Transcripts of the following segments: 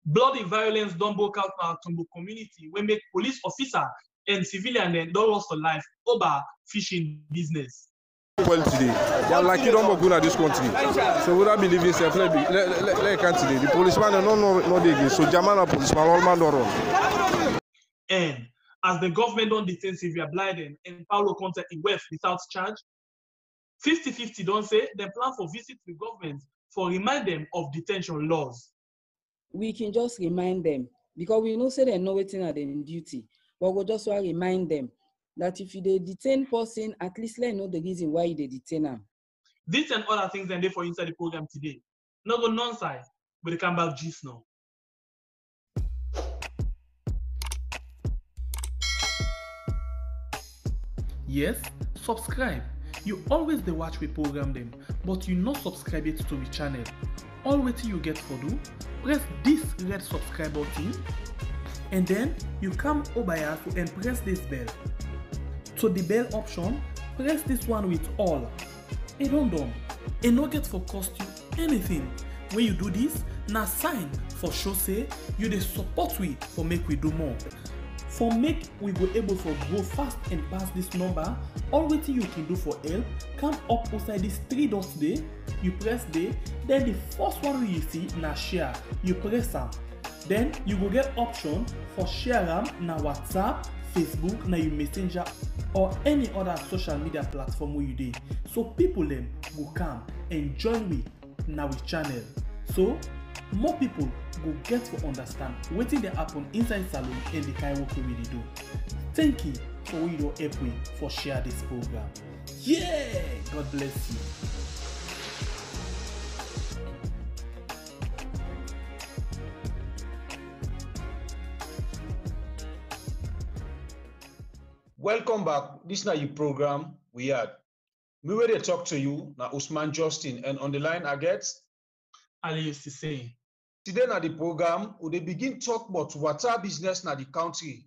Bloody violence don't break out in our Tombo community. We make police officer and civilian then don't lost for life over fishing business. Well today, they are like you don't go to this country. So would I be living safe? Let today. The policeman no dig. So German policeman all man don't run. And as the government don't detain Sylvia, Blyden and Paolo Conteh in West without charge, 50-50 don't say they plan for visit the government for remind them of detention laws. We can just remind them because we know say they know waiting at them duty, but we'll just remind them that if they detain person, at least let know the reason why they detain them. This and other things and they for inside the program today. Not go non-side, but they come back just now. Yes, subscribe. You always dey watch we program them, but you not subscribe yet to the channel. All waiting you get for do, press this red subscribe button, and then you come over here and press this bell. To the bell option, press this one with all. It don't done. It no get for cost you anything. When you do this, na sign for show say you dey support we for make we do more. For make we go able for go fast and pass this number, all waiting you can do for help, come up outside this 3 dots there, you press there, then the first one you see na share, you press am. Then you go get option for share am na WhatsApp, Facebook, na your messenger or any other social media platform where you dey. So people them go come and join me na with channel. So more people go get to understand wetin dey happen inside salon and the kind work we really do. Thank you for what you don help me for share this program. Yeah, God bless you. Welcome back. This is your program. We had. Me where they talk to you now, Usman Justin, and on the line I get Ali used to say. Today na the program, we dey begin talk about water business na the country.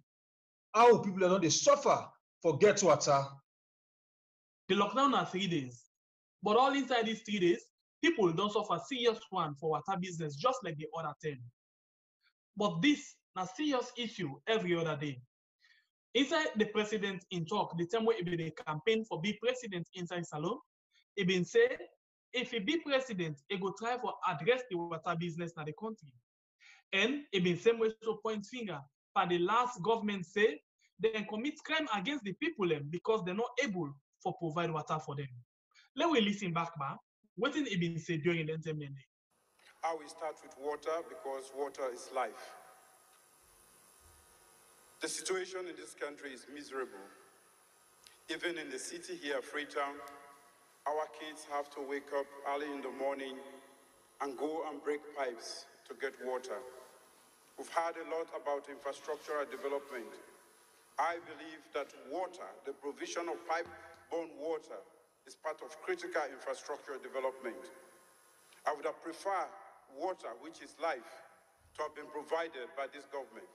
How people don't they suffer for get water. The lockdown na 3 days, but all inside these 3 days, people don't suffer serious one for water business just like the other 10. But this na serious issue every other day. Inside the president in talk, the time where he be the campaign for be president inside Salon, he been say if he be president, he go try for address the water business in the country. And he been same way to point finger for the last government say they commit crime against the people because they're not able for provide water for them. Let we listen back, man. What did he been say during the interview? I will start with water because water is life. The situation in this country is miserable. Even in the city here, Freetown, our kids have to wake up early in the morning and go and break pipes to get water. We've heard a lot about infrastructural development. I believe that water, the provision of pipe-borne water, is part of critical infrastructure development. I would have preferred water, which is life, to have been provided by this government.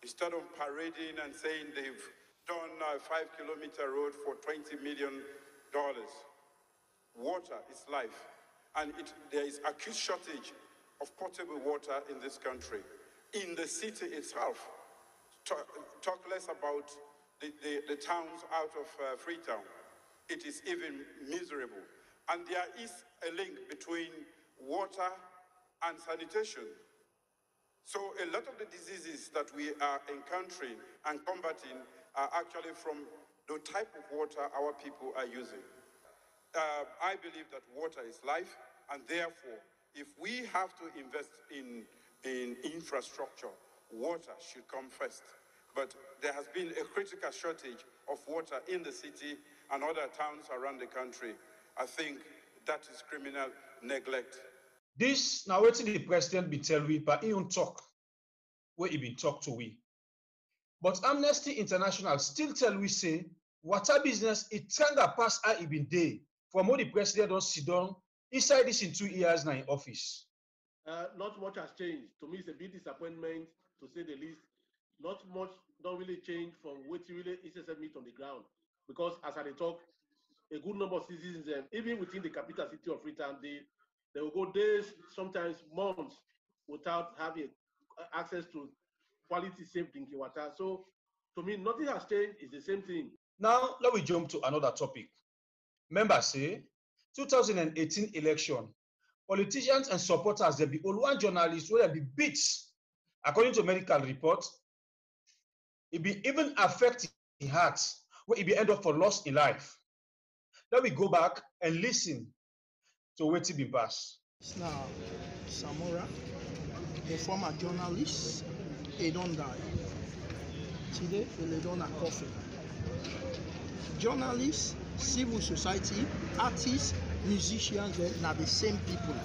Instead of parading and saying they've done a 5-kilometer road for $20 million. Water is life, and there is acute shortage of potable water in this country. In the city itself, talk less about the towns out of Freetown. It is even miserable. And there is a link between water and sanitation. So a lot of the diseases that we are encountering and combating are actually from the type of water our people are using. I believe that water is life, and therefore, if we have to invest in infrastructure, water should come first. But there has been a critical shortage of water in the city and other towns around the country. I think that is criminal neglect. This now wetin the president be tell we, but he don't talk where he been talk to we. But Amnesty International still tell we say water business it tranga pass how it been day from what the president don't sit down inside this in 2 years now in office. Not much has changed. To me, it's a big disappointment to say the least. Not much don't really change from what really is meet on the ground. Because as I talk, a good number of citizens, even within the capital city of Freetown, they will go days, sometimes months, without having access to quality safe drinking water. So to me, nothing has changed. It's the same thing. Now, let me jump to another topic. Members say 2018 election, politicians and supporters, there be only one journalist where there be beats. According to medical reports, it be even affect the heart, where it be end up for loss in life. Let me go back and listen to what it be pass. Now, Samora, a former journalist, he don't die. Today, they don't have coffee. Journalists, civil society, artists, musicians, they are the same people.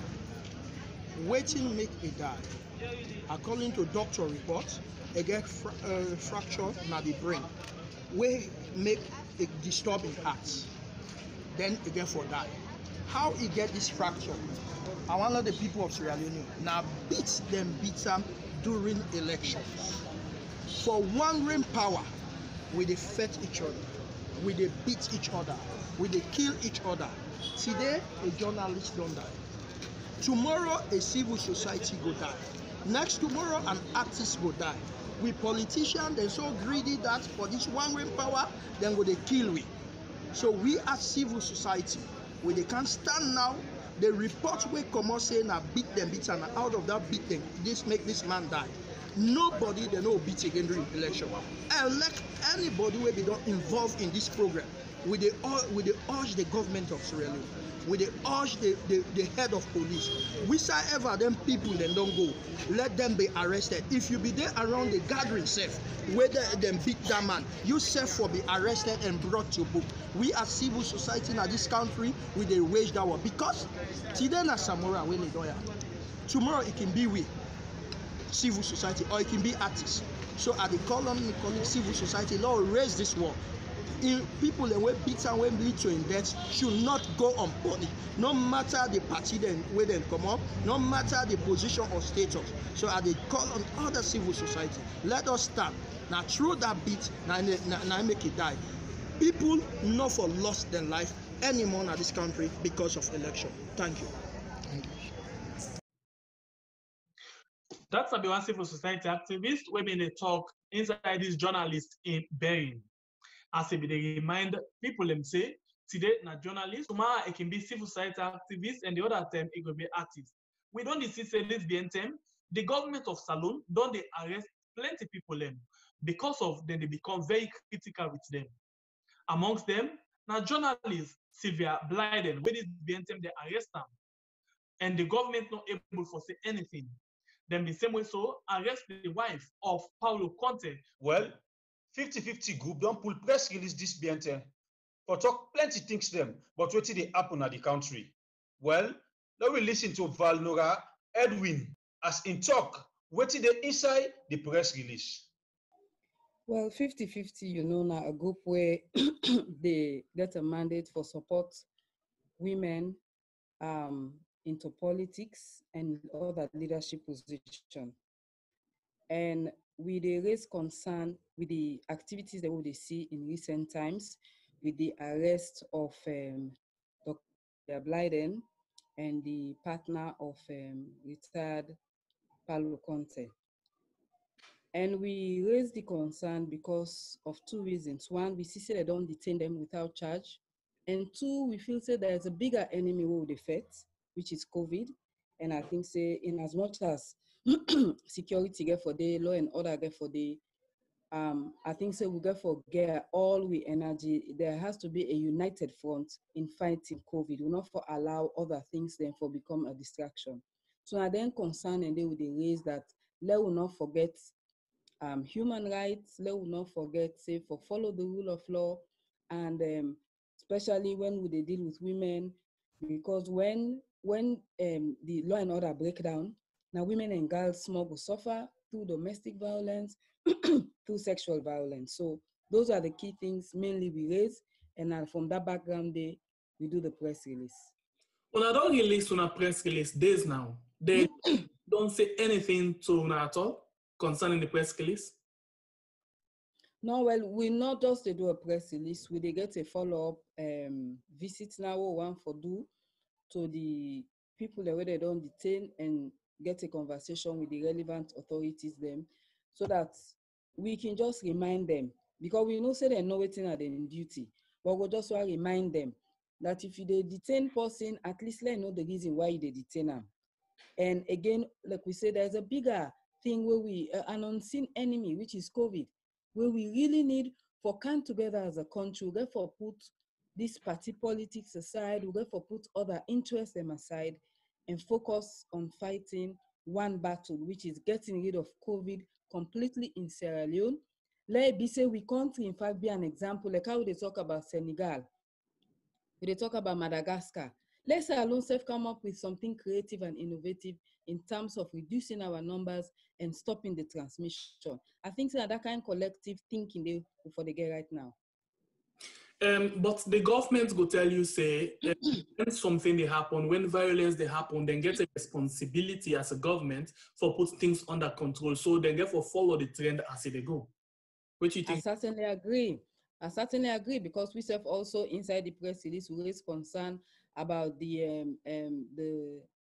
Waiting make a die. According to doctor reports, they get fracture na the brain, wey make a disturbing heart. Then they get for die. How he get this fracture? I want the people of Sierra Leone now beat them during elections. For one reign power, we they fight each other, we they beat each other, we they kill each other. Today, a journalist don't die. Tomorrow, a civil society go die. Next tomorrow, an artist go die. We politicians, they're so greedy that for this one reign power, then go they kill we. So we as civil society, we they can't stand now. The report we come out saying na beat them, and out of that beat them, this make this man die. Nobody they know beat again during election. Elect anybody where they don't involve in this program. We they urge the government of Sierra Leone. We they urge the head of police. Whichever them people then don't go, let them be arrested. If you be there around the gathering self, whether them beat that man, you self for be arrested and brought to book. We as civil society in this country, we they wage that war because today na Samora when they do. Tomorrow it can be we civil society or it can be artists. So at the column civil society, Lord raise this war. People that were beaten when lead to in death should not go unpunished, no matter the party then where they come up, no matter the position or status. So I they call on other civil society, let us stand. Now through that beat, now make it die. People not for lost their life anymore in this country because of election. Thank you. Thank you. That's a one civil society activist when they talk inside this journalist in Berlin. As they remind people them say today na journalist, tomorrow it can be civil society activist, and the other time it could be artist. We don't see say this being time. The government of Salone don't they arrest plenty people them because of them they become very critical with them. Amongst them, now journalist Sylvia Blyden, where this being time they arrest them, and the government not able to say anything. Then the same way so arrest the wife of Paolo Conteh. Well, 50-50 group don't pull press release this BNT for talk plenty things them, but what did they happen at the country? Well, let me listen to Valnora Edwin as in talk, what did they inside the press release? Well, 50-50, you know, now a group where they get a mandate for support women into politics and other leadership position. And we they raise concern with the activities that we see in recent times, with the arrest of Dr. Blyden and the partner of retired Paolo Conteh. And we raise the concern because of two reasons. One, we see they don't detain them without charge. And two, we feel say there's a bigger enemy we would affect, which is COVID. And I think say in as much as security get for the law and order get for the I think say we get for get all we energy. There has to be a united front in fighting COVID. We not for allow other things then for become a distraction. So I then concern and they would raise that let we not forget human rights, let we not forget say for follow the rule of law, and especially when we deal with women, because when the law and order break down, now women and girls small will suffer through domestic violence, through sexual violence. So those are the key things mainly we raise, and from that background we do the press release. When I don't release on a press release days now, they don't say anything to una at all concerning the press release? No, well, we not just to do a press release, we they get a follow-up visit now one for do to the people that where they don't detain and get a conversation with the relevant authorities them, so that we can just remind them, because we know say they know waiting at their duty, but we'll just want to remind them that if you detain person, at least let know the reason why they detain them. And again, like we said, there's a bigger thing where we, an unseen enemy, which is COVID, where we really need for come together as a country. We therefore put this party politics aside, we therefore put other interests them aside and focus on fighting one battle, which is getting rid of COVID completely in Sierra Leone. Let it be say we country, in fact, be an example, like how they talk about Senegal, they talk about Madagascar. Let's alone self come up with something creative and innovative in terms of reducing our numbers and stopping the transmission. I think that kind of collective thinking they for the get right now. But the government go tell you, say, when something they happen, when violence they happen, then get a responsibility as a government for put things under control. So then therefore follow the trend as they go. What do you think? I certainly agree because we have also inside the press release we raised concern about the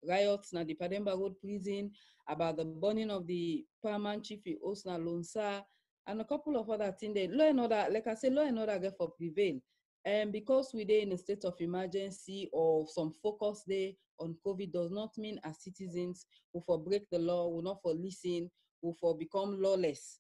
riots na the Demba Road prison, about the burning of the paramount chief in Osna Lonsa, and a couple of other things. Law and order, like I said, law and order get for prevail. And because we're in a state of emergency or some focus there on COVID does not mean as citizens who for break the law, will not for listen, who for become lawless.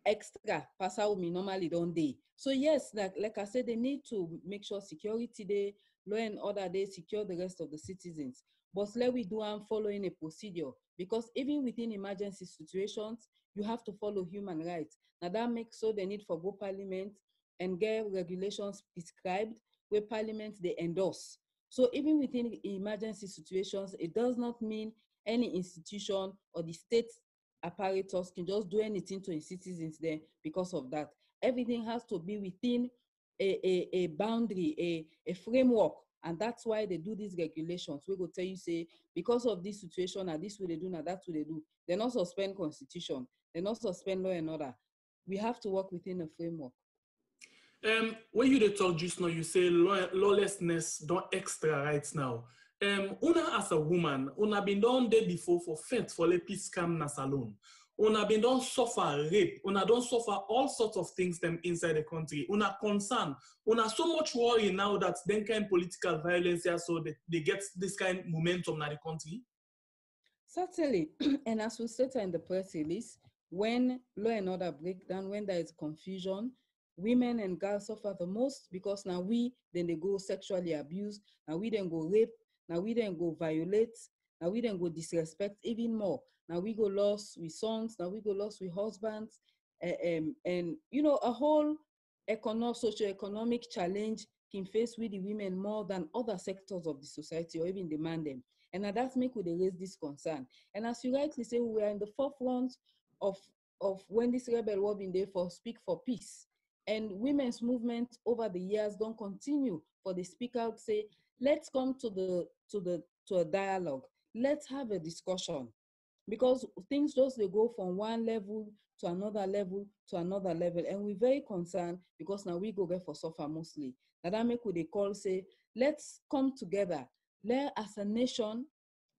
Extra pass how we normally don't day. So yes, like I said, they need to make sure security day, law and order they secure the rest of the citizens. But let we do and following a procedure, because even within emergency situations, you have to follow human rights. Now that makes so the need for go parliament and get regulations prescribed where parliament they endorse. So even within emergency situations, it does not mean any institution or the state apparatus can just do anything to its citizens there because of that. Everything has to be within a boundary, a framework, and that's why they do these regulations. We go tell you, say, because of this situation, and this way they do, now that's what they do. They not suspend constitution, they not suspend law and order. We have to work within a framework. When you talk just now, you say lawlessness don't extra right now. Una as a woman, una been done there before for fete for the peace scam na salon. Una been done suffer rape. Una don't suffer all sorts of things them inside the country. Una concern. Una so much worry now that then kind political violence here, so they get this kind of momentum in the country. Certainly, and as we stated in the press release, when law and order break down, when there is confusion, women and girls suffer the most, because now then they go sexually abuse, now we then go rape, now we then go violate, now we then go disrespect even more. Now we go lost with sons, now we go lost with husbands, and you know, a whole socio-economic challenge can face with the women more than other sectors of the society or even demand them. And that's make we raise this concern. And as you rightly say, we are in the forefront of when this rebel war been there for speak for peace. And women's movement over the years don't continue for the speak out, say, let's come to a dialogue. Let's have a discussion. Because things just they go from one level to another level to another level. And we're very concerned because now we go there for suffer mostly. That make what they call, say, let's come together. Let as a nation,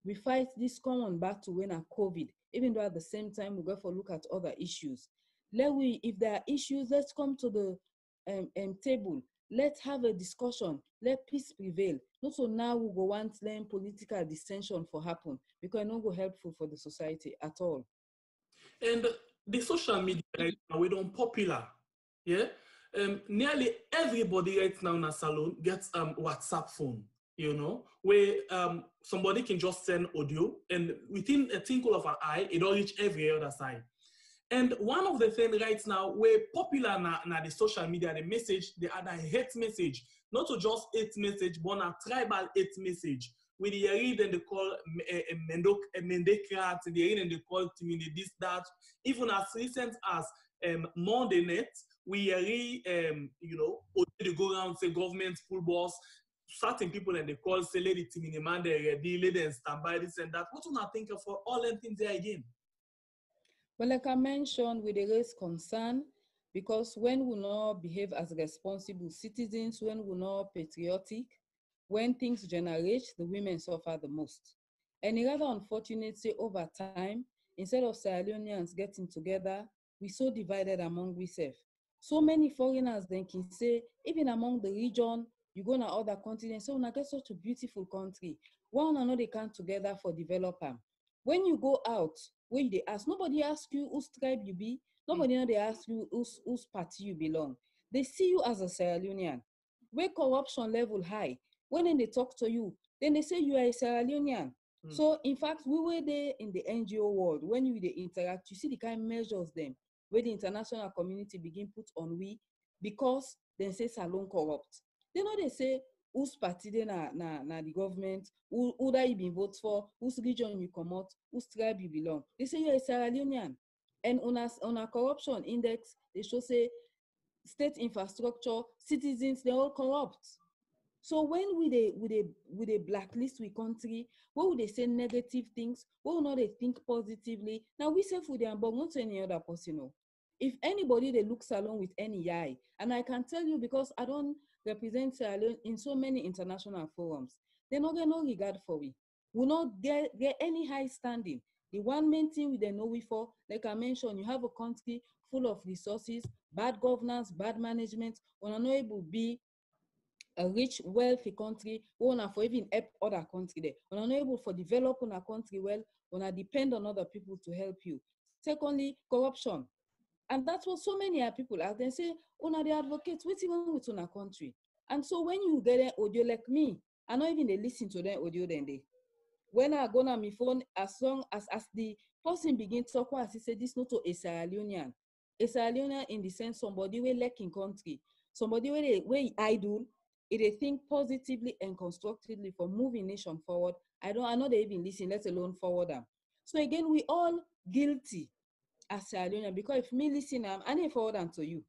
we fight this common battle when a COVID, even though at the same time we go for look at other issues. If there are issues, let's come to the table. Let's have a discussion. Let peace prevail. Not so now we go want learn political dissension for happen, because it not go helpful for the society at all. And the social media right now, we don't popular. Yeah. Nearly everybody right now in a salon gets WhatsApp phone, you know, where somebody can just send audio, and within a twinkle of an eye, it don't reach every other side. And one of the things right now, we're popular na the social media, the message, the other hate message, not to just hate message, but a tribal hate message. With the read and they call Mendekrat, the read and they call Timini, this, that. Even as recent as Monday night, we read, you know, they go around say government full boss, certain people and they call say lady Timini man, they ready, lady and stand by this and that. What do you think of for all them things there again? Well, like I mentioned, we raise concern because when we not behave as responsible citizens, when we not patriotic, when things generate, the women suffer the most. And it's rather unfortunate, say, over time, instead of Sierra Leoneans getting together, we so divided among ourselves. So many foreigners then can say, even among the region, you go to other continents, so when get such a beautiful country, one another they come together for developer. When you go out, where they ask, nobody ask you whose tribe you be, nobody know they ask you whose party you belong. They see you as a Sierra Leonean. Where corruption level high, when they talk to you, then they say you are a Sierra Leonean. So in fact, we were there in the NGO world. When you they interact, you see the kind of measures them where the international community begin put on we because they say Salon corrupt. They know they say whose party they na the government, who that you been vote for, whose region you come out, whose tribe you belong. They say you're a Sierra Leonean. And on a corruption index, they show say state infrastructure, citizens, they're all corrupt. So when we they blacklist we country, what would they say negative things? What would not they think positively? Now we say for them, but not to any other person. If anybody they looks along with any eye, and I can tell you because I don't represent Sierra Leone in so many international forums, they not get no regard for we. We not get any high standing. The one main thing we they know we for, like I mentioned, you have a country full of resources, bad governance, bad management, when not able to be a rich, wealthy country, we want for even help other country there. We're not able for develop on a country well, we depend on other people to help you. Secondly, corruption. And that's what so many people out there say, una the advocates, what's even with our country? And so when you get an audio like me, I not even they listen to their audio then they. When I go on my phone, as long as the person begins to talk, as he said, this not to a Sierra Leonean. A Sierra Leonean in the sense somebody we like in country, somebody where idle, they think positively and constructively for moving nation forward. I know they even listen, let alone forward them. So again, we all guilty as Sierra Leonean because if me listen, I need forward them to you.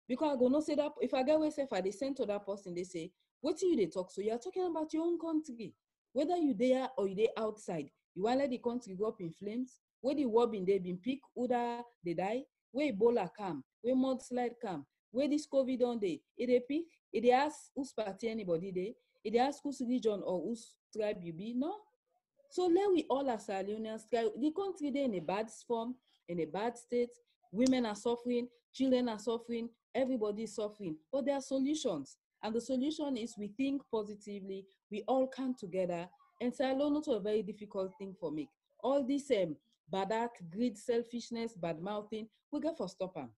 Because I go no say that if I get away if I they send to that person, they say, what do you they talk? So you're talking about your own country. Whether you there or you there outside, you want to let the country go up in flames, where the war been they been pick, whether they die, where Ebola come, where mudslide come, where this COVID on day, it they pick, it they ask whose party anybody they, it they ask whose region or whose tribe you be, no? So let we all as Sierra Leoneans try, the country they in a bad form, in a bad state, women are suffering, children are suffering, everybody is suffering, but there are solutions. And the solution is we think positively, we all come together, and Sierra Leone not a very difficult thing for me. All this bad act, greed, selfishness, bad mouthing, we get for stop them.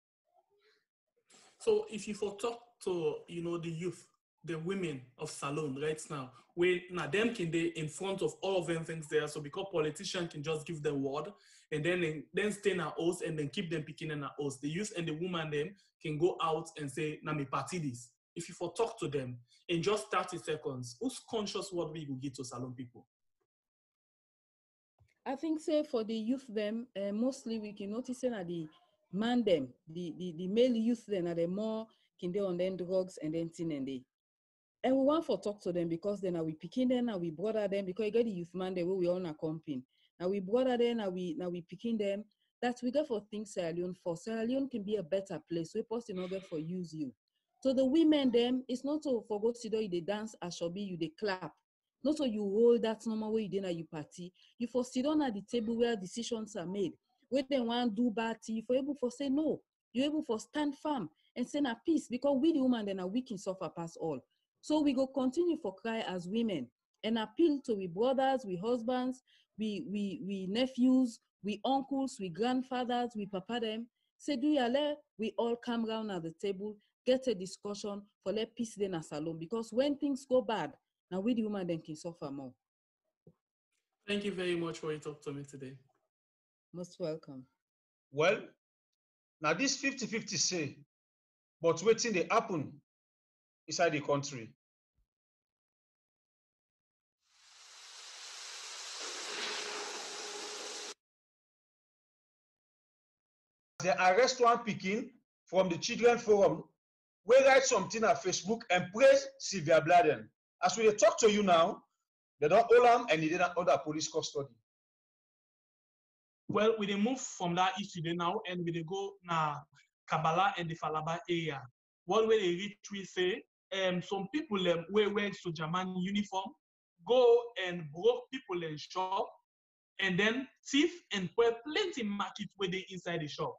So if you for talk to the youth, the women of Salone right now, where now them can they in front of all of them things there. So because politicians can just give them word and then stay in our house and then keep them picking in our house. The youth and the woman them can go out and say, "Na me party this." If you for talk to them in just 30 seconds, who's conscious what we will get to Salone people? I think say for the youth them, mostly we can notice that the man them, the male youth then are the more can they on then drugs and then thing and they. And we want for talk to them because then are we picking them, now we brother them because you get the youth man there where we all accompany. Now we brother them, now we picking them. That we get for things Sierra Leone for. Sierra Leone can be a better place. We post in order for use you. So the women them, it's not so for go to they dance as shall be you they clap. Not so you hold that normal way you did at your party. You for sit down at the table where decisions are made. Where they want to do bad tea, for able for say no. You're able for stand firm and send a peace because we the woman then are we can suffer past all. So we go continue for cry as women and appeal to we brothers, we husbands, we nephews, we uncles, we grandfathers, we papa them. Say do ya let we all come round at the table, get a discussion for let peace then as alone. Because when things go bad, now we the woman then can suffer more. Thank you very much for your talk to me today. Most welcome. Well, now this 50-50 say, but waiting they happen inside the country. They arrest one Peking from the Children Forum, we write something on Facebook and praise Sylvia Blyden. As we talk to you now, they don't hold him and they didn't order police custody. Well, we move from that issue there now and we go na Kabbalah and the Falaba area. One way they reach we say some people wear soldier man uniform, go and broke people in shop, and then thief and put plenty market where they inside the shop.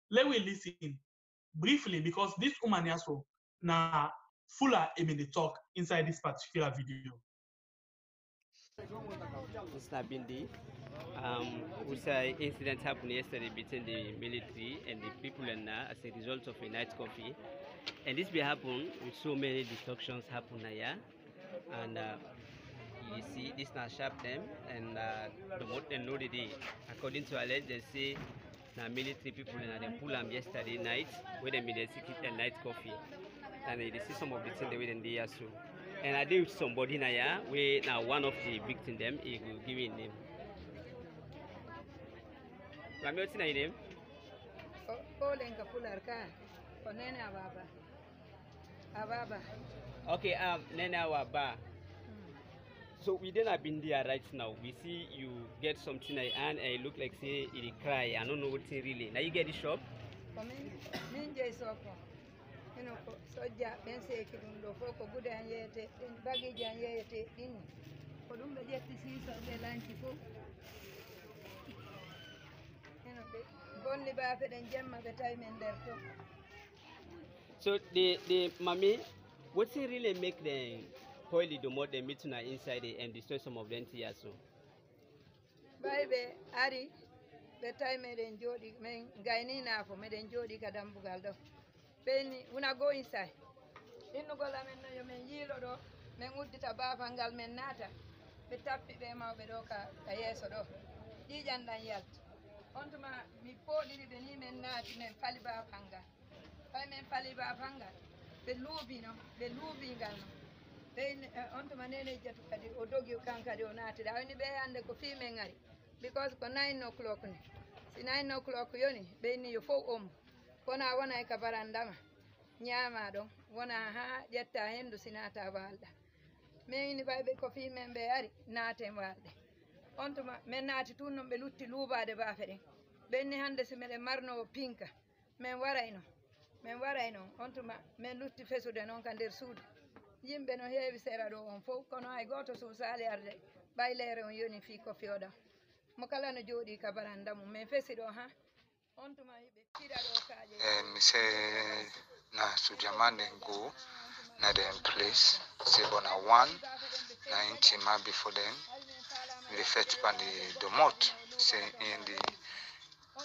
Let me listen briefly because this woman also na fuller in the talk inside this particular video. This is Bindi. Which incident happened yesterday between the military and the people and as a result of a night coffee. And this will happen with so many destructions happen here. And you see this now sharp them and the more they know the day. According to alleged, they say now military people and they pull them yesterday night where they made a night coffee. And they see some of the things they were in there soon. And I did with somebody now where now one of the victims them he will give me a name. What's your name? Okay, Nena Waba. So we didn't have been there right now. We see you get something and I look like say it cry. I don't know what's really. Now you get the shop? You know, so ja ben say kidundo foko good and yet baggage and yet in Columba jet see so the lunch fo. You know, only bath and Gemma the time in there too. So the mommy, what's it really make them holy the more they meet inside and destroy some of them here so? Baby, Ari, the time made in Jody, men Gainina for made in Jody Cadambugaldo. Penny, when I go inside, in the Golaman, you may yield or men would it above Angal Menata, the tap them out with Oka, a yes or no. Dijan than yet. Onto my poor little Benin Nat and Paliba Panga. I mean Paliba Panga. The Lubino, the Lubingan. Then onto my name, Odogu Cancadionati, I only bear and the coffee mengari. Because for 9 o'clock, 9 o'clock, Yoni, Benny, you folk home. Kona wana ikabarandama nyama do wana ha jetta hendu sinata walda meni baybe ko fi men be ari nate walde ontuma men nati tunno be lutti lubade bafede benni hande se mede marno pinka men warayno ontuma men lutti fesude non kan der suudu yimbe no heewi sera do on fof kono ay goto so sali arde baylere on yoni fi ko fioda mo kala no jodi kabarandamu men fesi do ha. Me say na Sujamane go na them place say bona 1 na intima before them the fete pan the mot say in the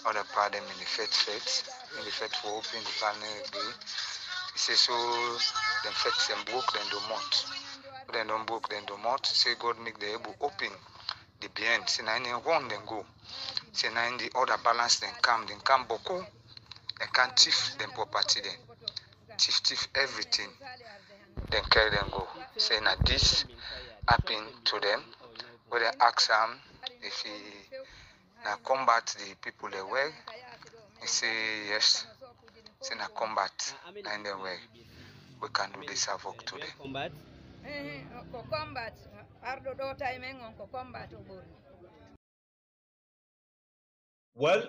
other part them in the fete for open the panel day say so them fete them broke them the mot then don't broke them the mot say God make the able open the behind say na one them go. Say na in the other balance then come boko and can't thief them property then. Thief everything. Then carry them go. Say na this happen to them. Where they ask him if he na combat the people they were. He say yes. Say na combat and then we can do this havoc to them. Combat? Combat. Ardo do time on combat. Well,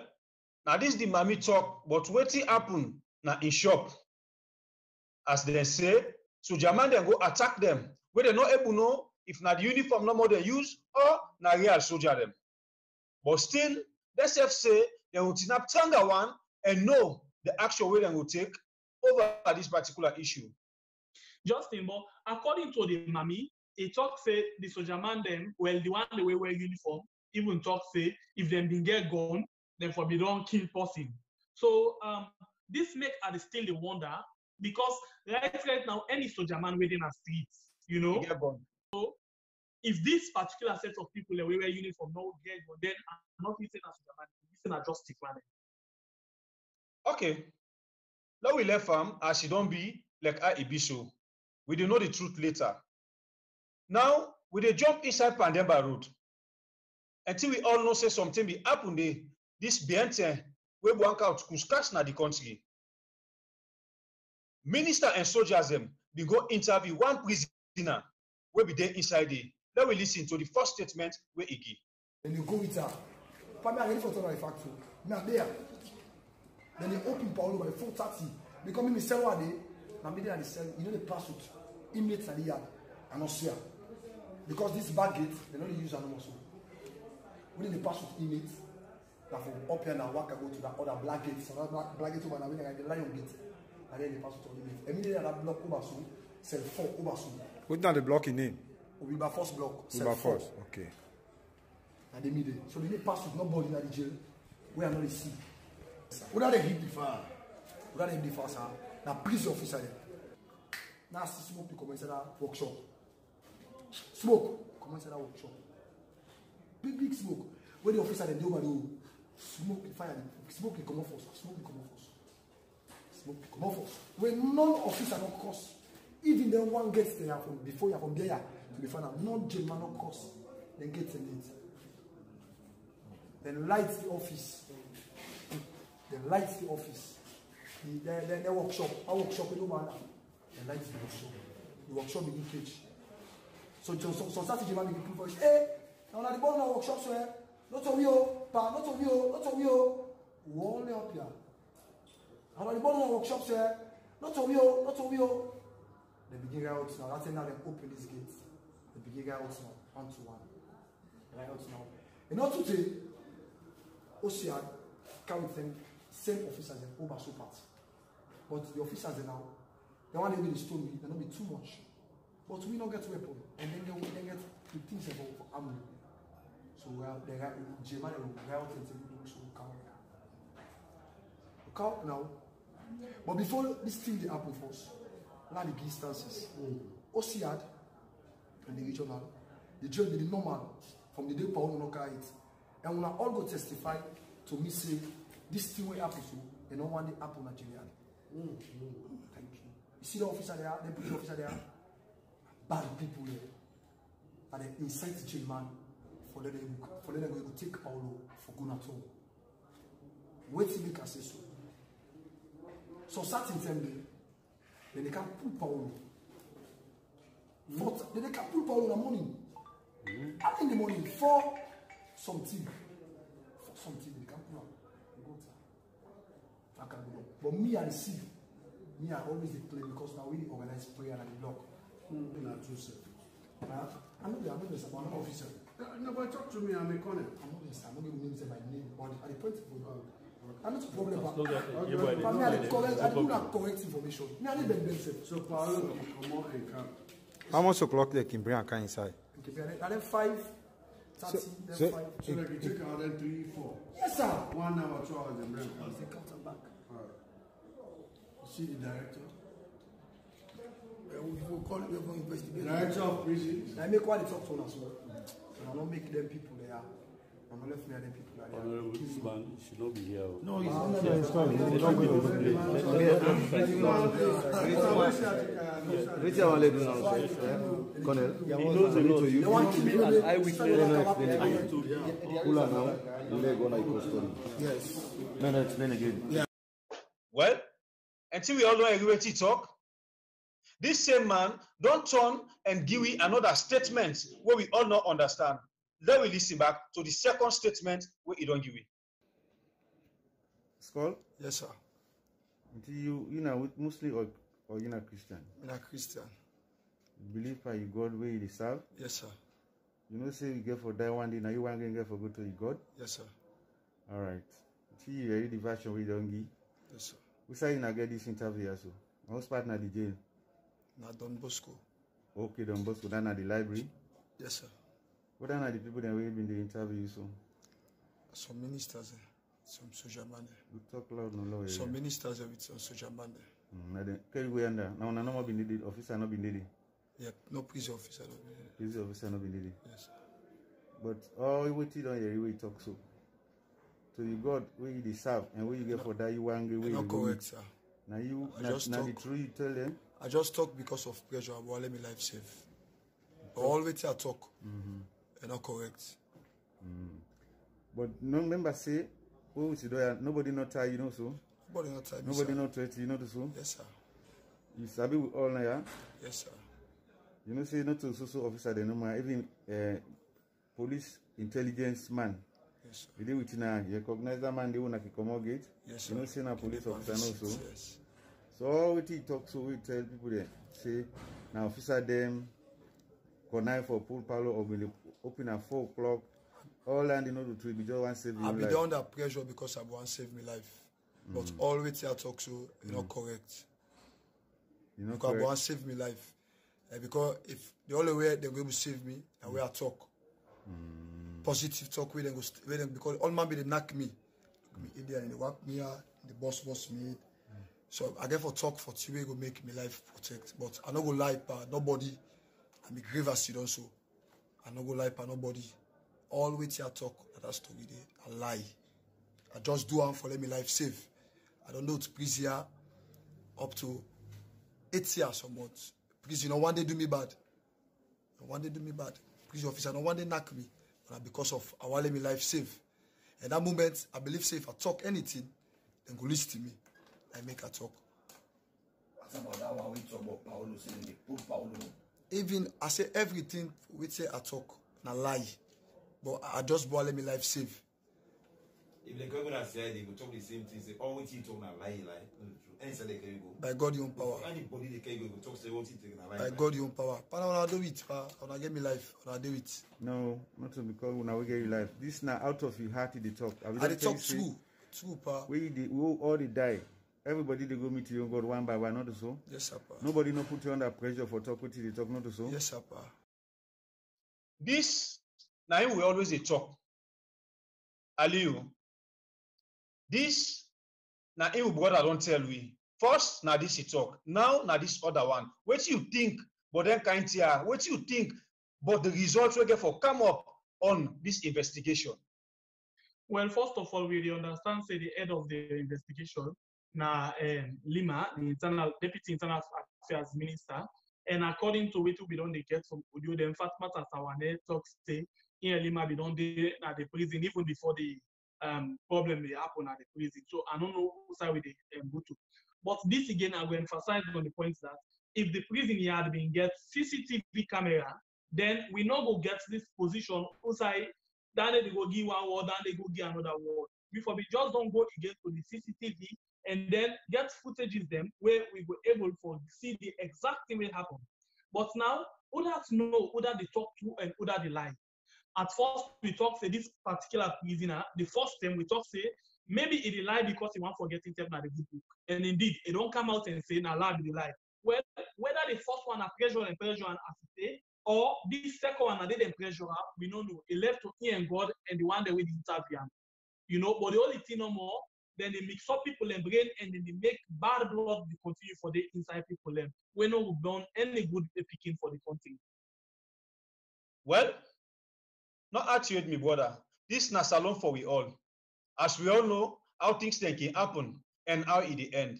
now this the mommy talk, but what happen now in shop? As they say, so German then go attack them. Where they not able know if not the uniform no more they use or na real soldier them. But still, they say they will snap Tanga one and know the actual way they will take over this particular issue. Justin, but according to the mommy, he talk say the soldier man them, well, the one they wear uniform, even talk say if them been get gone, then for me don't kill person. So this make us still the wonder because right now any soldier man within a streets, you know. So if this particular set of people that wear uniform no get gone, then I'm not listening as soldier man, I'm listening as justice man. Okay. Now we left as she don't be like I be so. We do know the truth later. Now we dey jump inside Demba road. Until we all know say something be happen there. This Biente we bank out could scratch na the country. Minister and soldiers them be go interview one prisoner where be there inside there. Let we listen to the first statement where he give. Then you go with her. Family are ready for total factory. Now there. Then they open Paolo by 4:30. They come in the cell day. Now me there at the cell. You know the pursuit. Inmates at the yard. And not here. because this back gate, they don't use animals. So when they pass with inmates, that from up here now, walk and go to that other black gate. So that black gate over now, the lion gate, and then they pass with inmates. Immediately that block over so, cell 4 over so. What's not the block in name? We by first block. Cell 4. Okay. And they meet it. So they pass with nobody in the jail. We are not the see. Without they hit the fire. Without they hit the fire, sir. Now police officer there. Now see smoke to commence that workshop. Smoke commence that workshop. Big smoke. When the officer they do over the smoke the fire. Smoke they come off us. Smoke they come off us. Smoke they come off us. When none officer not cross. Even then one gets there from before you are from there to the final. Non jail man not cross. Then gets in it. Then lights the office. Then lights the office. The workshop. Our workshop is no matter. Then lights the workshop. The workshop begin cage. So Saturday man begin voice. Hey, now the ball in our workshop, sir. Not of you, pa, not of you, not of you. We only up here. Now the ball in our workshop, sir. Not of you, not of you. They begin out now. That's now they open these gates. They begin out now, 1 to 1. Right out now. In order to say, OCR carry them same officers and over so part. But the officers are now, the one they will stone me, they not be too much. But we don't get weapon, and then they get the things about for ammo. So we are the German will go out and say, so we count now. But before this thing they happen first, now the instances. OCR and the regional, the drill the normal from the day Paolo no carry it. And when I all go testify to me say this thing will happen to and no one day happen Nigeria. Thank you. You see the officer there, the police officer there, bad people there. And they incite the jail man for them to take Paolo for Gunato. Wait till they can say so. So certain time then they can pull Paolo. Then they can pull Paolo in the morning. And in the morning for something. For something they can pull out. I can go. But me I receive. Me I always play because now we organize prayer and the block. Not true, sir. I'm not an officer. No, but talk to me, I'm a corner. I'm not going to name my name, but at the point of I'm not a problem. I do not correct information. Me, I need them themselves. So, Paolo, come on and come. How much o'clock they can bring a car inside? And then 5, 30, then 5. So they can take out then 3, 4. Yes, sir. 1 hour, 2 hours, and bring a car. They cut them back. See the director? We will call it, we will investigate. Director of prison. I make one talk to us, so I don't make them people there. I'm not left me them people there. Honorable, this man should not be here. No, he's not. He's not Well, until we all know everybody talk, this same man don't turn and give we another statement where we all not understand. Then we listen back to the second statement where he don't give it. Skull? Yes, sir. You know Muslim or you know Christian? I'm a Christian. You believe by God where you serve? Yes, sir. You know say you get for die one day, now you want to get for go to God? Yes, sir. Alright. See you read the version we don't give? Yes, sir. We say you not get this interview also. Who's partner the jail? Na Don Bosco. Okay, Don Bosco. Then at the library? Yes, sir. What are the people that will be in the interview? So? Some ministers, some social man. You talk loud, no loud. Some ministers with some social man. Now, no more been needed. Officer not been needed. Yeah, no prison officer. Prison officer not been needed. Yes, sir. But all we waited on here, we talk so. So you got where you deserve and where you get for that you angry. Not correct, sir. Now you, now the truth you tell them. I just talk because of pressure. I want let me life safe. But always I talk. And not correct. But no member say, oh, nobody not tie, you know so. Nobody not tie. Nobody not threat, you know so. Yes, sir. You sabi with all now, yeah? Yes, sir. You know say not to so officer they no more even police intelligence man. Yes, sir. You do with now, you recognize that man they wanna come out gate. Yes, sir. You know say na police officer also. Yes. So all we talk so we tell people there say now officer them connive for pull Paolo or will open at 4 o'clock. All land in order to be just one save I'll be life. under pressure because I want to save my life. But always I talk so, you're not correct. You're not because correct. I want to save my life. Because if the only way they're going to save me, and where I talk. Positive talk with them, because all man be they knock me. They whack me out, the boss me. So I get for talk for 2 weeks, go make my life protect. But I don't go lie pa nobody. I be grave as you don't so. I don't go lie pa nobody. All with your talk, that story there, I lie. I just do one for let me life save. I don't know to prison here up to 8 years or months. Prison, no one day do me bad. No one day do me bad. Prison officer, no one day knock me. But because of I want let me life save. And that moment, I believe say if I talk anything, then go listen to me. I make a talk. About that one we talk about Paolo saying they put Paolo. Even I say everything we say I talk, na lie. But I just want let me life save. If the governor said they will talk the same thing, say all what you talk na lie. Any say they can go. By God your own power. Anybody they can go talk say what you think na lie. By God your own power. But I do it, I get me life, I do it. No, not to because when I will get you life. This now out of your heart they talk. I they talk true, pa. We all they die. Everybody they go meet you God one by one, not so. Yes, sir, pa. Nobody no put you under pressure for talk with you. They talk not so. Yes, sir, pa. This now we always they talk. Aliu. This now you brother don't tell we. First now this he talk. Now this other one. What you think? But then kind here. What you think? But the results we get for come up on this investigation. Well, first of all, we understand say the head of the investigation na Lima, the deputy internal affairs minister, and according to what we don't get from audio, the fact matters our net talk say in Lima we don't at the prison even before the problem may happen at the prison. So I don't know who side we go to. But this again, I will emphasize on the point that if the prison yard been get CCTV camera, then we not go get this position outside. Then they go give one word, then they go give another word. Before we just don't go again to the CCTV and then get footages them where we were able to see the exact thing will happen. But now, others know whether they talk true and whether they lie. At first, we talk say this particular prisoner, the first time we talk say, maybe it lie because he want to forget himself in the good book. And indeed, it don't come out and say, now lie, the lie. Well, whether the first one are pressure and assisted, or this second one, they didn't pressure up, we don't know. It left to he and God and the one that we interview. You know, but the only thing no more, then they mix up people and brain and then they make bad blood to continue for the inside people. We know we've done any good picking for the country. Well, not actuate me, brother. This na salon for we all. As we all know how things can happen and how it the end.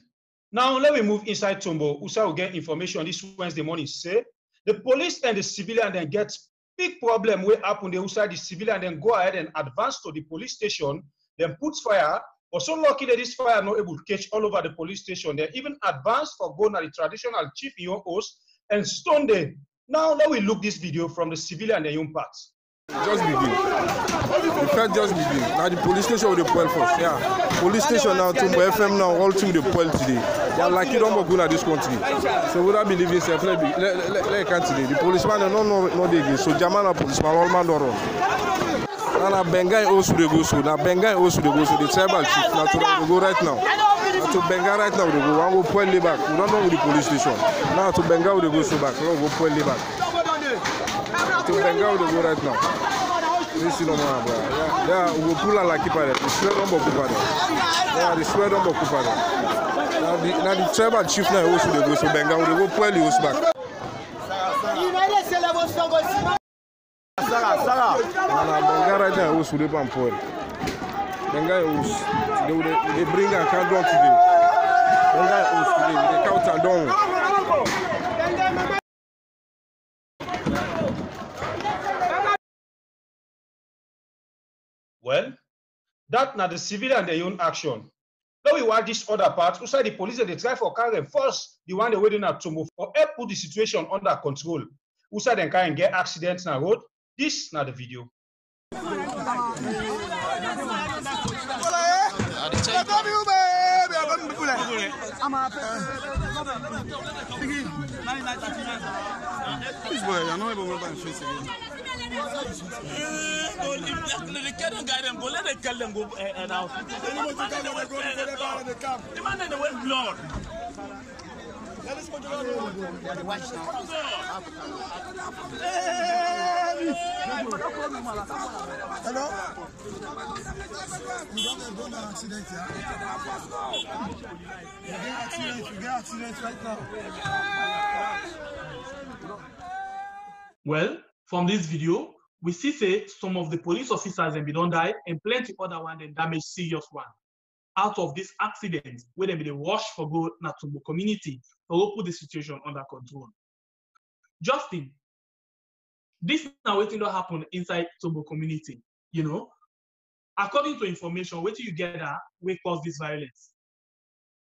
Now let me move inside Tombo. Usa will get information this Wednesday morning. Say the police and the civilian then get big problem where happen. They inside the civilian then go ahead and advance to the police station. Then put fire. But so lucky that this fire not able to catch all over the police station. They even advance for going to the traditional chief in your host and stone them. Now let we look this video from the civilian and the young parts. Just begin. The fight just begin. Now the police station with the poil first. Yeah. Police station now, Tombo FM now, all through the poil today. They are like you don't go in this country. So without believing self, let can't today. The policeman no they give. So Jamana policeman all man don't run. Now Benga also they go so. Now Benga also they go so. The tribal chief now to go right now. Now to Benga right now they go. One go poil back. We don't know with the police station. Now to Benga they go so back. We go poil back. To Benga they go right now. This is no more, bro. Yeah, we pull a like it. The sweat on Bokupada. Yeah, the sweat on Bokupada. Now the tribal chief now also they go so Benga they go poil the host back. Benga right now also they ban poil. Benga host they bring a count down today. Benga host today they count and down. Well, that now the civilian their own action. Now we watch this other part. Outside the police they try for carry first the one they waiting at to move or help put the situation under control. Outside them can get accidents on the road. This now the video. This boy, you're not able to remember face again. They can't guide them. Go let them kill them. Go now. The man in the wet blood. Hello? We don't have an accident here. We get accident right now. Well, from this video, we see say some of the police officers and don't die and plenty other one then damage serious one. Out of this accident, where they be rush for go na Tombo community to put the situation under control. Justin, this now waiting to happen inside Tombo community, you know. According to information, where do you get that will cause this violence?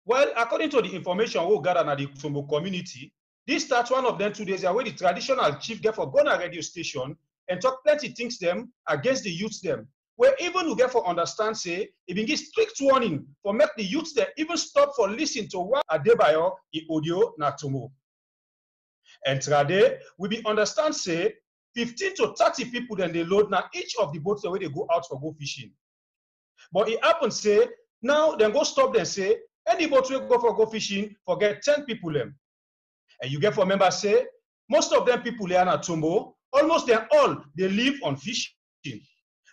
Well, according to the information we gather at the Tombo community, this starts one of them 2 days where the traditional chief get for go na radio station and talk plenty things them against the youths them. Where even we get for understand say, it been give strict warning for make the youths them even stop for listening to what Adebayo I audio na Tombo. And today, we be understand say 15 to 30 people then they load now each of the boats the way they go out for go fishing. But it happens say now then go stop them say any boat will go for go fishing forget 10 people them. And you get for members say most of them people there na Tombo, almost them all they live on fishing.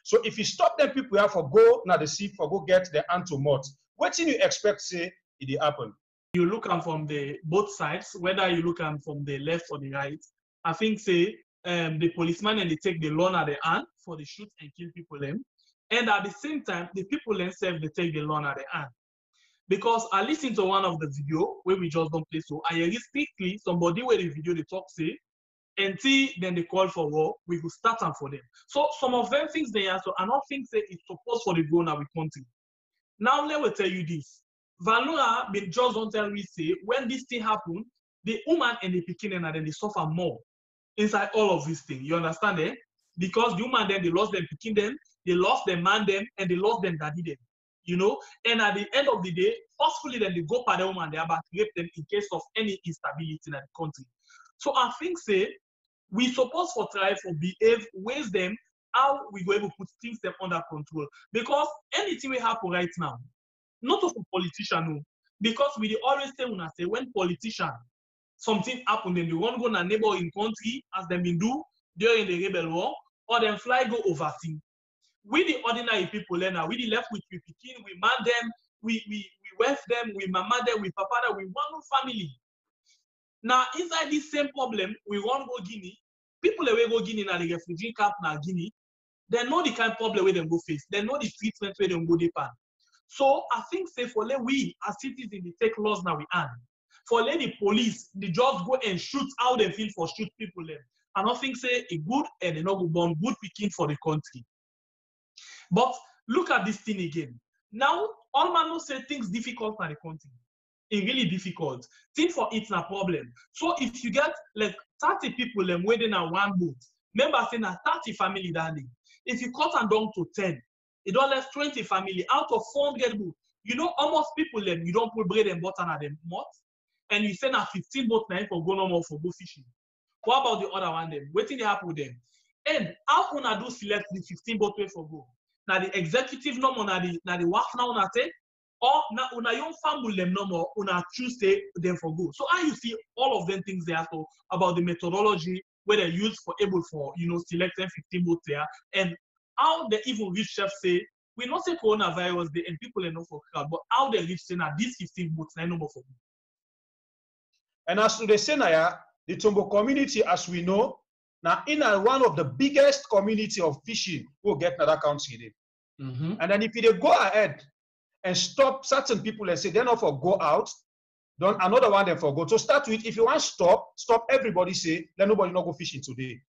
So if you stop them people here for go na the sea for go get the hand to mouth, what do you expect say it happen? You look at from the both sides, whether you look at from the left or the right, I think say the policeman and they take the lawn at the hand for the shoot and kill people them. And at the same time, the people themselves they take the lawn at the hand. Because I listened to one of the video where we just don't play so I hear quickly somebody where the video they talk say until then they call for war, we will start them for them. So some of them things they are so I don't think say it's supposed for the go now with country. Now let me tell you this. Valora been just don't tell me say when this thing happen, the woman and the pikin and then they suffer more inside all of these things. You understand eh? Because the woman then they lost them pikin them, they lost their man them, and they lost them daddy them. You know, and at the end of the day, forcefully then they go by the woman, they are about to rape them in case of any instability in the country. So I think say we supposed for try for behave ways them how we go able to put things them under control. Because anything will happen right now, not of a politician, no. Because we always say when politician something happen, then they won't go to a neighboring country as them been do during the rebel war, or then fly go overseas. We the ordinary people now, we the left with we pikin, we man them, we wife them, we mama them, we papa them, we one family. Now inside this same problem, we want go Guinea. People that go Guinea now the refugee camp now Guinea, they know the kind of problem where they go face. They know the treatment where they go depend. So I think say for we as citizens they take laws now we hand. For the police, they just go and shoot how they feel for shoot people them. I don't think say a good and a not good born good picking for the country. But look at this thing again. Now, all man say things difficult in the country. It's really difficult. Thing for it's a problem. So if you get like 30 people them waiting on one boat, remember saying a 30 family darling. If you cut them down to 10, it don't less 20 family out of 400 boats. You know, almost people them you don't put bread and butter at them mouth, and you send a 15 boat now for go no more for go fishing. What about the other one them? Waiting to happen with them. And how can I do select the 15 boat way for go? Now the executive no more, now the work now una take, or now una young family them no more, una choose them for go. So how you see all of them things there so about the methodology where they use for able for selecting 15 boats there, and how the even rich chef say we not say coronavirus day and people are not for crowd, but how they reach say now these 15 boats now no more for go. And as to the Senaya, the Tombo community, as we know, now in one of the biggest community of fishing will get another country. And then if they go ahead and stop certain people and say they're not for go out, then another one then for go. To start with, if you want to stop everybody say, let nobody not go fishing today.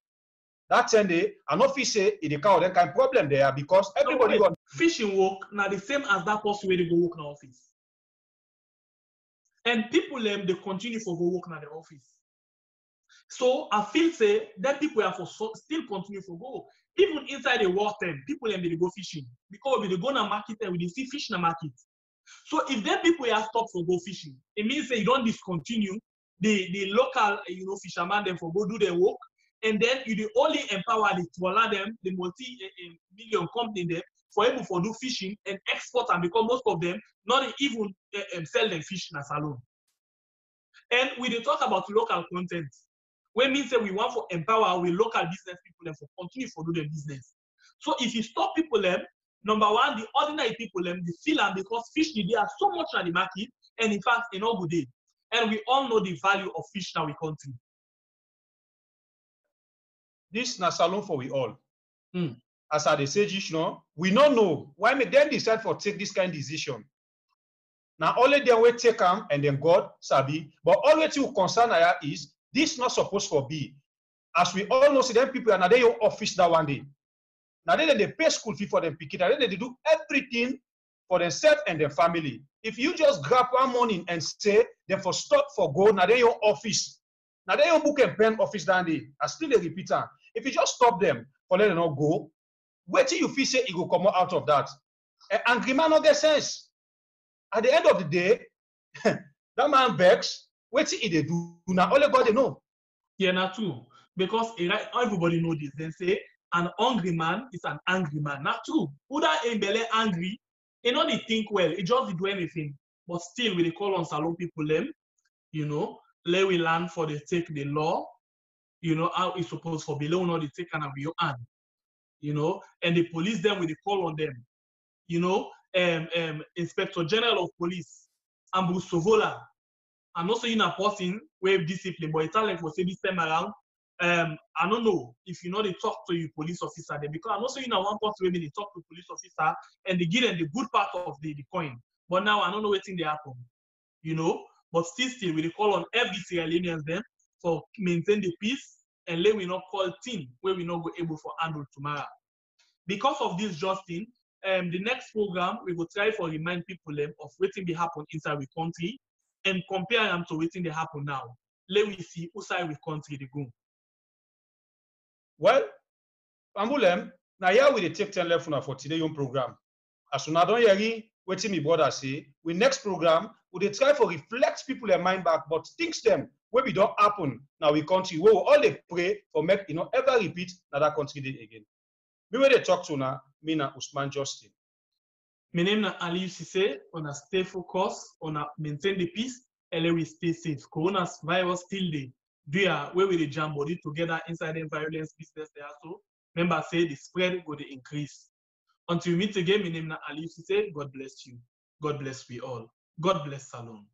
That 10 day, and not fish say in the cow, then kind of problem there because everybody got fishing work now the same as that person where they go work in the office. And people they continue for go work in the office. So I feel say that people are for still continue for go. Even inside the war time, people they go fishing. Because we go to market and we see fish in the market. So if them people here stop for go fishing, it means that you don't discontinue the local fishermen them for go do their work, and then you only empower the trawler them, the multi-million company them for able to do fishing and export, and because most of them not even sell them fish as alone. And we dey talk about local content. When means that we want to empower our local business people and for continue to do their business. So if you stop people them, number one, the ordinary people them, they feel them because fish there are so much in the market, and in fact, in all good day. And we all know the value of fish in our country. This na salon for we all. As I say, we don't know why me then decide for take this kind of decision. Now only them we take them and then God sabi. But all we to concern is this not supposed to be. As we all know, see them people are now they your office that one day. Now they pay school fee for them picking. Now they do everything for themselves and their family. If you just grab one morning and say them for stop for go, now they your office. Now they your book and pen office that day. I still a repeater. If you just stop them for letting them not go, wait till you feel say it will come out of that. An angry man not get sense. At the end of the day, that man begs, wait till they do. Now only God they know. Yeah, not true. Because everybody know this. They say an hungry man is an angry man. Not true. Who that ain't belly angry, he not they think well. He just do anything. But still, we they call on salon people them, let we learn for they take the law, how it's supposed for below not they take of your hand. And the police then we they call on them. Inspector General of Police, Ambu Sovola, and also in a person with discipline, but it's like for say this time around, I don't know if they talk to your police officer there, because I'm also in a one person where they talk to police officer and they give them the good part of the coin. But now I don't know what thing they happen, But still we call on every Sierra Leoneans then for maintain the peace and let we not call team where we not go able for handle tomorrow. Because of this, Justin, the next program we will try for remind people of what thing they happen inside the country and compare them to what thing they happen now. Let we see who side the country they go. Well, Ambulem, now here we take 10 left for today's program. As soon as I don't hear what my brother say, we next program we try for reflect people their mind back, but things them where we don't happen now we country where we all they pray for make ever repeat that country again. Me where they talk to now, me na Usman Justin. My name na Ali Sise, on a stay focused, on a maintain the peace, and let we stay safe. Coronavirus still there. Do ya where we the jam body together inside the violence business there so. Remember say the spread go to increase. Until we meet again, my name na Ali Sise. God bless you. God bless we all. God bless Salon.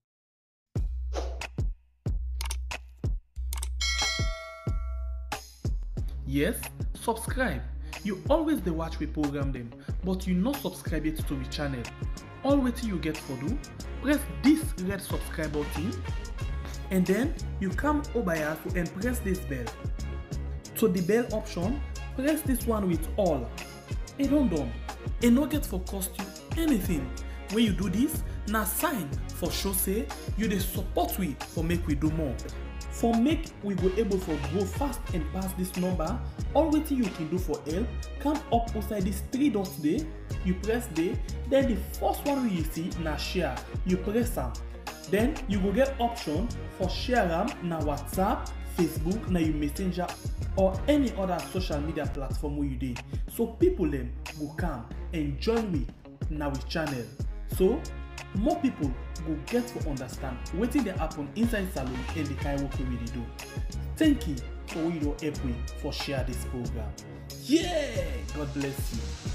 Yes, subscribe. You always dey watch we program them, but you not subscribe yet to the channel. All waiting you get for do, press this red subscribe button, and then you come over here and press this bell. To the bell option, press this one with all. It don't done. It no get for cost you anything. When you do this, na sign for show say you dey support we for make we do more. For make we go able for grow fast and pass this number, all waiting you can do for help, come up outside this 3 dots there, you press there, then the first one you see na share, you press them. Then you go get option for share them na WhatsApp, Facebook, na your Messenger or any other social media platform where you dey. So people them go come and join me na with channel. So more people go get to understand wetin dey happen inside salon and the kind work we dey do. Thank you for you help me for share this program. Yeah, God bless you.